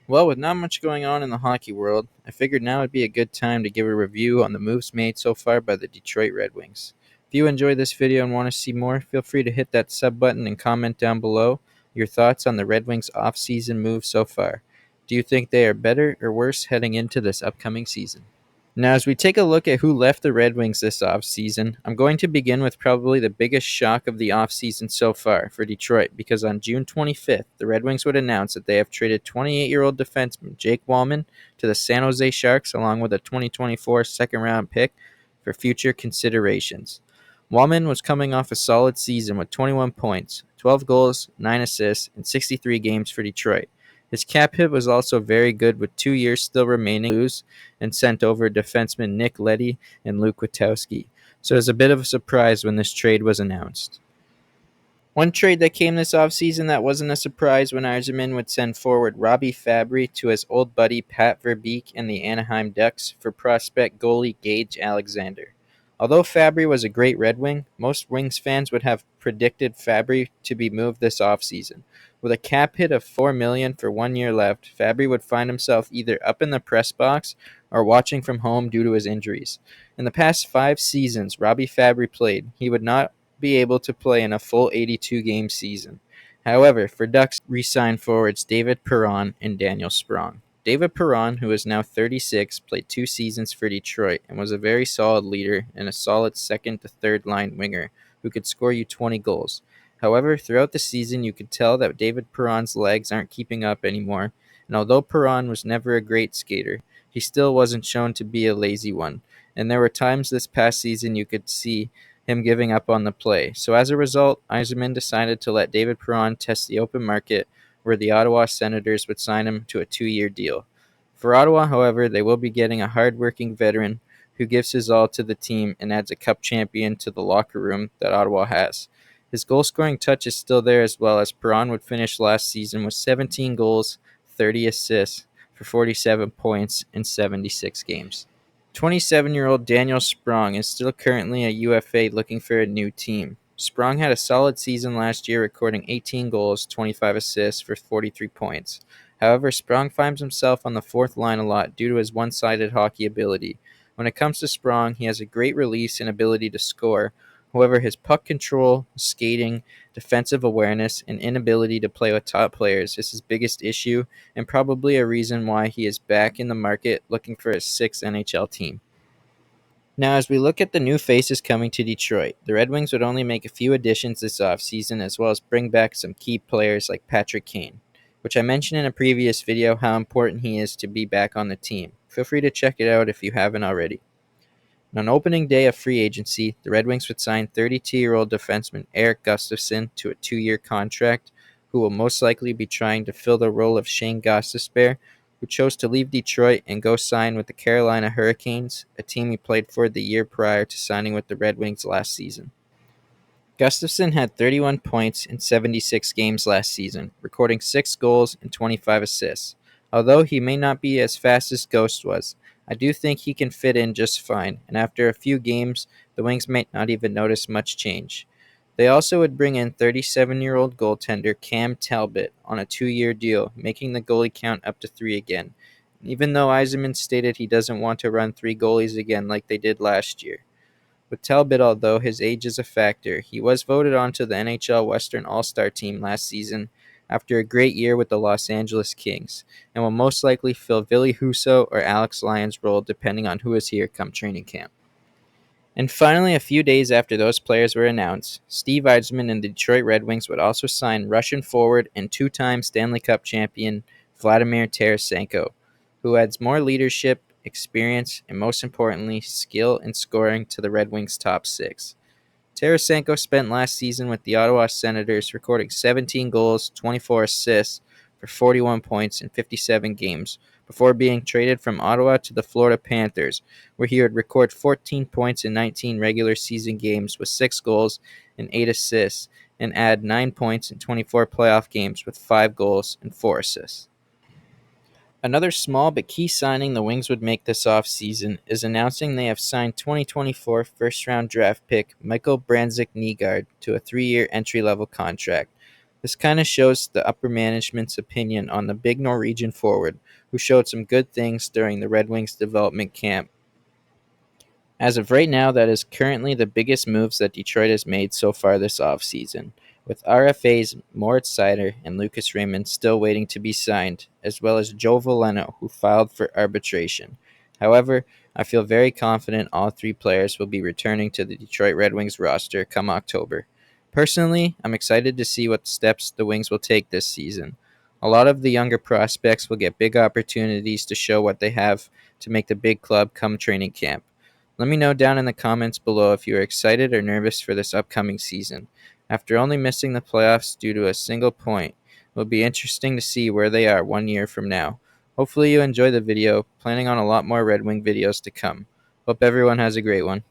Well, with not much going on in the hockey world, I figured now would be a good time to give a review on the moves made so far by the Detroit Red Wings. If you enjoyed this video and want to see more, feel free to hit that sub button and comment down below your thoughts on the Red Wings off-season moves so far. Do you think they are better or worse heading into this upcoming season? Now, as we take a look at who left the Red Wings this offseason, I'm going to begin with probably the biggest shock of the offseason so far for Detroit, because on June 25th, the Red Wings would announce that they have traded 28-year-old defenseman Jake Wallman to the San Jose Sharks along with a 2024 second-round pick for future considerations. Wallman was coming off a solid season with 21 points, 12 goals, 9 assists, and 63 games for Detroit. His cap hit was also very good with 2 years still remaining, and sent over defensemen Nick Leddy and Luke Witkowski. So it was a bit of a surprise when this trade was announced. One trade that came this offseason that wasn't a surprise when Yzerman would send forward Robbie Fabry to his old buddy Pat Verbeek and the Anaheim Ducks for prospect goalie Gage Alexander. Although Fabry was a great Red Wing, most Wings fans would have predicted Fabry to be moved this offseason. With a cap hit of $4 million for 1 year left, Fabry would find himself either up in the press box or watching from home due to his injuries. In the past 5 seasons Robbie Fabry played, he would not be able to play in a full 82-game season. However, for Ducks re-signed forwards David Perron and Daniel Sprong. David Perron, who is now 36, played 2 seasons for Detroit and was a very solid leader and a solid second to third line winger who could score you 20 goals. However, throughout the season, you could tell that David Perron's legs aren't keeping up anymore, and although Perron was never a great skater, he still wasn't shown to be a lazy one, and there were times this past season you could see him giving up on the play. So as a result, Yzerman decided to let David Perron test the open market, where the Ottawa Senators would sign him to a 2-year deal. For Ottawa, however, they will be getting a hard-working veteran who gives his all to the team and adds a cup champion to the locker room that Ottawa has. His goal-scoring touch is still there, as well as Perron would finish last season with 17 goals, 30 assists for 47 points in 76 games. 27-year-old Daniel Sprong is still currently a UFA looking for a new team. Sprong had a solid season last year, recording 18 goals, 25 assists for 43 points. However, Sprong finds himself on the fourth line a lot due to his one-sided hockey ability. When it comes to Sprong, he has a great release and ability to score. However, his puck control, skating, defensive awareness, and inability to play with top players is his biggest issue, and probably a reason why he is back in the market looking for his 6th NHL team. Now, as we look at the new faces coming to Detroit, the Red Wings would only make a few additions this offseason, as well as bring back some key players like Patrick Kane, which I mentioned in a previous video how important he is to be back on the team. Feel free to check it out if you haven't already. On opening day of free agency, the Red Wings would sign 32-year-old defenseman Erik Gustafsson to a 2-year contract, who will most likely be trying to fill the role of Shane Gostisbehere, who chose to leave Detroit and go sign with the Carolina Hurricanes, a team he played for the year prior to signing with the Red Wings last season. Gustafsson had 31 points in 76 games last season, recording 6 goals and 25 assists. Although he may not be as fast as Ghost was, I do think he can fit in just fine, and after a few games, the Wings may not even notice much change. They also would bring in 37-year-old goaltender Cam Talbot on a 2-year deal, making the goalie count up to 3 again, even though Yzerman stated he doesn't want to run 3 goalies again like they did last year. With Talbot, although his age is a factor, he was voted onto the NHL Western All-Star team last season after a great year with the Los Angeles Kings, and will most likely fill Ville Husso or Alex Lyon's role depending on who is here come training camp. And finally, a few days after those players were announced, Steve Yzerman and the Detroit Red Wings would also sign Russian forward and 2-time Stanley Cup champion Vladimir Tarasenko, who adds more leadership, experience, and most importantly, skill and scoring to the Red Wings' top 6. Tarasenko spent last season with the Ottawa Senators, recording 17 goals, 24 assists for 41 points in 57 games, before being traded from Ottawa to the Florida Panthers, where he would record 14 points in 19 regular season games with 6 goals and 8 assists, and add 9 points in 24 playoff games with 5 goals and 4 assists. Another small but key signing the Wings would make this offseason is announcing they have signed 2024 first-round draft pick Michael Brandzik Nygaard to a 3-year entry-level contract. This kind of shows the upper management's opinion on the big Norwegian forward, who showed some good things during the Red Wings development camp. As of right now, that is currently the biggest moves that Detroit has made so far this offseason, with RFAs Moritz Seider and Lucas Raymond still waiting to be signed, as well as Joe Veleno, who filed for arbitration. However, I feel very confident all three players will be returning to the Detroit Red Wings roster come October. Personally, I'm excited to see what steps the Wings will take this season. A lot of the younger prospects will get big opportunities to show what they have to make the big club come training camp. Let me know down in the comments below if you are excited or nervous for this upcoming season. After only missing the playoffs due to a single point, it will be interesting to see where they are 1 year from now. Hopefully you enjoy the video, planning on a lot more Red Wing videos to come. Hope everyone has a great one.